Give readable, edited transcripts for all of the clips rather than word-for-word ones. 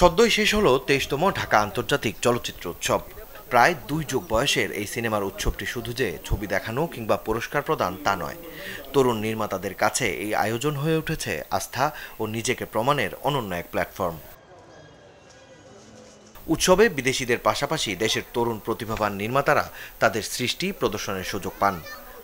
সদ্যই শেষ হলো ২৩তম ঢাকা আন্তর্জাতিক চলচ্চিত্র উৎসব। প্রায় ২ যুগ বয়সের এই সিনেমার উৎসবটি শুধু যে ছবি দেখানো কিংবা পুরস্কার প্রদান তা নয়, তরুণ নির্মাতাদের কাছে এই আয়োজন হয়ে উঠেছে আস্থা ও নিজেকে প্রমাণের অনন্য এক প্ল্যাটফর্ম। উৎসবে বিদেশিদের পাশাপাশি দেশের তরুণ প্রতিভাবান নির্মাতারা তাদের সৃষ্টি প্রদর্শনের সুযোগ পান,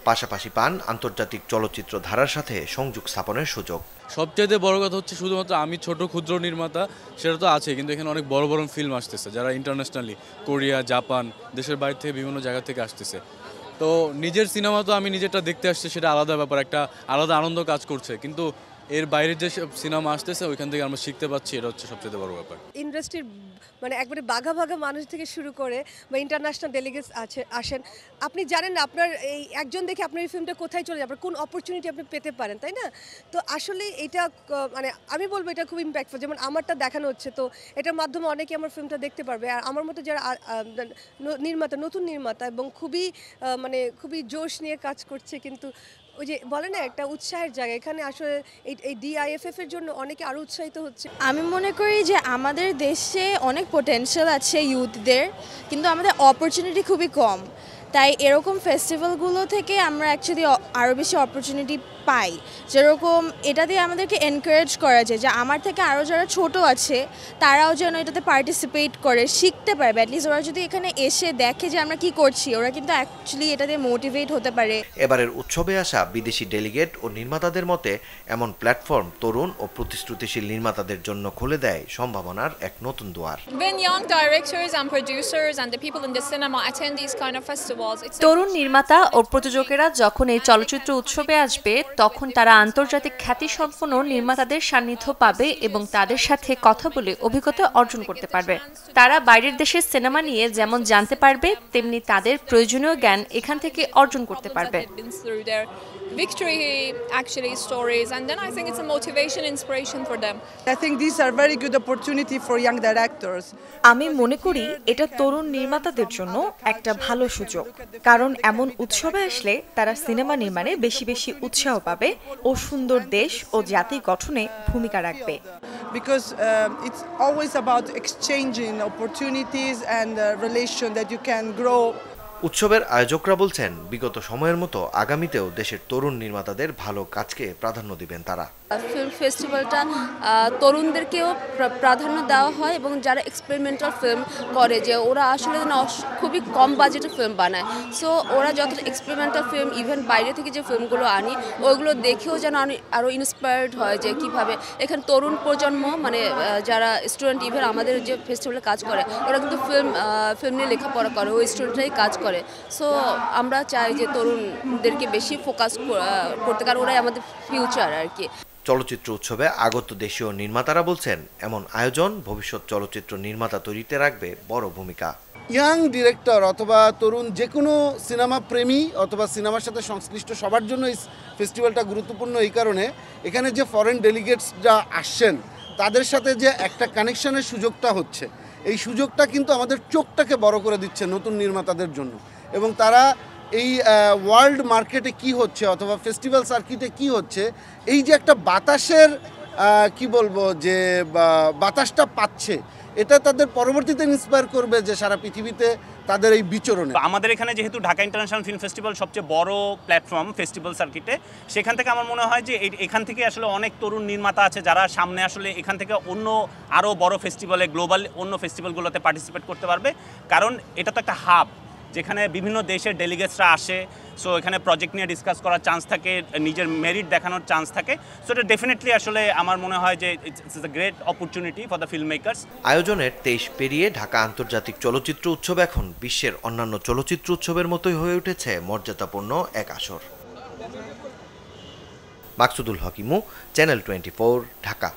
পাশাপাশি পান আন্তর্জাতিক চলচ্চিত্র ধারার সাথে সংযোগ স্থাপনের সুযোগ। সবচেয়ে বড় কথা হচ্ছে শুধুমাত্র আমি ছোট ক্ষুদ্র নির্মাতা সেটা তো আছে, কিন্তু এখানে অনেক বড় বড় ফিল্ম আসতেছে যারা ইন্টারন্যাশনালি কোরিয়া, জাপান, দেশের বাইরে থেকে বিভিন্ন জায়গা থেকে আসতেছে। তো নিজের সিনেমা তো আমি নিজেরটা দেখতে আসছি, সেটা আলাদা ব্যাপার, একটা আলাদা আনন্দ কাজ করছে, কিন্তু এর বাইরের যে সিনেমা আসতেছে ওইখান থেকে আমরা শিখতে পাচ্ছি, এটা হচ্ছে সবচেয়ে বড় ব্যাপার। ইন্ডাস্ট্রির মানে একবারে বাঘা বাঘা মানুষ থেকে শুরু করে বা ইন্টারন্যাশনাল ডেলিগেটস আসেন, আপনি জানেন না আপনার এই একজন দেখে আপনার এই ফিল্মটা কোথায় চলে যাবে, কোন অপরচুনিটি আপনি পেতে পারেন, তাই না? তো আসলে এটা মানে আমি বলবো এটা খুব ইম্প্যাক্টফুল। যেমন আমারটা দেখানো হচ্ছে, তো এটার মাধ্যমে অনেকে আমার ফিল্মটা দেখতে পারবে। আর আমার মতো যারা নির্মাতা, নতুন নির্মাতা এবং খুবই জোশ নিয়ে কাজ করছে, কিন্তু ওই যে বলে না একটা উৎসাহের জায়গা, এখানে আসলে এই ডিআইএফএফ এর জন্য অনেকে আরো উৎসাহিত হচ্ছে। আমি মনে করি যে আমাদের দেশে অনেক পোটেনশিয়াল আছে ইউথদের, কিন্তু আমাদের অপরচুনিটি খুবই কম। তাই এরকম ফেস্টিভ্যালগুলো থেকে আমরা অ্যাকচুয়ালি আরও বেশি অপরচুনিটি পাই। যেরকম এটা দিয়ে আমাদেরকে এনকারেজ করা যায় যে আমার থেকে আরও যারা ছোট আছে তারাও যেন এটাতে পার্টিসিপেট করে, শিখতে পারবে। অ্যাটলিস্ট ওরা যদি এখানে এসে দেখে যে আমরা কি করছি, ওরা কিন্তু অ্যাকচুয়ালি এটা দিয়ে মোটিভেট হতে পারে। এবারের উৎসবে আসা বিদেশি ডেলিগেট ও নির্মাতাদের মতে এমন প্ল্যাটফর্ম তরুণ ও প্রতিশ্রুতিশীল নির্মাতাদের জন্য খুলে দেয় সম্ভাবনার এক নতুন দুয়ার। When young directors and producers and the people in the cinema attend these kind of festivals, তরুণ নির্মাতা ও প্রযোজকেরা যখন এই চলচ্চিত্র উৎসবে আসবে তখন তারা আন্তর্জাতিক খ্যাতিসম্পন্ন নির্মাতাদের সান্নিধ্য পাবে এবং তাদের সাথে কথা বলে অভিজ্ঞতা অর্জন করতে পারবে। তারা বাইরের দেশের সিনেমা নিয়ে যেমন জানতে পারবে, তেমনি তাদের প্রয়োজনীয় জ্ঞান এখান থেকে অর্জন করতে পারবে। victory actually stories, and then I think it's a motivation, inspiration for them. I think these are very good opportunity for young directors. আমি মনে করি এটা তরুণ নির্মাতাদের জন্য একটা ভালো সুযোগ, কারণ এমন উৎসবে আসলে তারা সিনেমা নির্মাণে বেশি বেশি উৎসাহ পাবে ও সুন্দর দেশ ও জাতি গঠনে ভূমিকা রাখবে। Because it's always about exchanging opportunities and relation that you can grow. উৎসবের আয়োজকরা বলছেন বিগত সময়ের মতো আগামীতেও দেশের তরুণ নির্মাতাদের ভালো কাজকে প্রাধান্য দিবেন তারা। ফিল্ম ফেস্টিভ্যালটা তরুণদেরকেও প্রাধান্য দেওয়া হয় এবং যারা এক্সপেরিমেন্টাল ফিল্ম করে, যে ওরা আসলে খুবই কম বাজেটের ফিল্ম বানায়, সো ওরা যত এক্সপেরিমেন্টাল ফিল্ম ইভেন বাইরে থেকে যে ফিল্মগুলো আনি ওইগুলো দেখেও যেন আরও ইন্সপায়ার্ড হয় যে কীভাবে এখানে তরুণ প্রজন্ম মানে যারা স্টুডেন্ট ইভেন আমাদের যে ফেস্টিভ্যালে কাজ করে ওরা কিন্তু ফিল্ম নিয়ে লেখাপড়া করে, ওই স্টুডেন্টরাই কাজ করে। সো আমরা চাই যে তরুণদেরকে বেশি ফোকাস করতে, কারণ ওরাই আমাদের ফিউচার আর কি। চলচ্চিত্র উৎসবে আগত দেশীয় নির্মাতারা বলছেন এমন আয়োজন ভবিষ্যৎ চলচ্চিত্র নির্মাতা তৈরিতে রাখবে বড় ভূমিকা। ইয়াং ডিরেক্টর অথবা তরুণ যে কোনো সিনেমা প্রেমী অথবা সিনেমার সাথে সংশ্লিষ্ট সবার জন্য এই ফেস্টিভ্যালটা গুরুত্বপূর্ণ এই কারণে এখানে যে ফরেন ডেলিগেটসরা আসছেন তাদের সাথে যে একটা কানেকশনের সুযোগটা হচ্ছে, এই সুযোগটা কিন্তু আমাদের চোখটাকে বড় করে দিচ্ছে নতুন নির্মাতাদের জন্য, এবং তারা এই ওয়ার্ল্ড মার্কেটে কি হচ্ছে অথবা ফেস্টিভ্যাল সার্কিটে কি হচ্ছে, এই যে একটা বাতাসের কি বলবো যে বাতাসটা পাচ্ছে, এটা তাদের পরবর্তীতে ইন্সপায়ার করবে যে সারা পৃথিবীতে তাদের এই বিচরণে। আমাদের এখানে যেহেতু ঢাকা ইন্টারন্যাশনাল ফিল্ম ফেস্টিভ্যাল সবচেয়ে বড় প্ল্যাটফর্ম ফেস্টিভ্যাল সার্কিটে, সেখান থেকে আমার মনে হয় যে এখান থেকে আসলে অনেক তরুণ নির্মাতা আছে যারা সামনে আসলে এখান থেকে অন্য আরও বড় ফেস্টিভ্যালে গ্লোবাল অন্য ফেস্টিভ্যালগুলোতে পার্টিসিপেট করতে পারবে, কারণ এটা তো একটা হাব যেখানে বিভিন্ন দেশের ডেলিগেটসরা আসে, সো এখানে প্রজেক্ট নিয়ে ডিসকাস করার চান্স থাকে, নিজের মেরিট দেখানোর চান্স থাকে, সো এটা ডেফিনেটলি আসলে আমার মনে হয় যে it's a great opportunity for the film makers. আয়োজনের 23 পেরিয়ে ঢাকা আন্তর্জাতিক চলচ্চিত্র উৎসব এখন বিশ্বের অন্যান্য চলচ্চিত্র উৎসবের মতোই হয়ে উঠেছে মর্যাদাপূর্ণ এক আসর। মাকসুদুল হক ইমু, চ্যানেল 24, ঢাকা।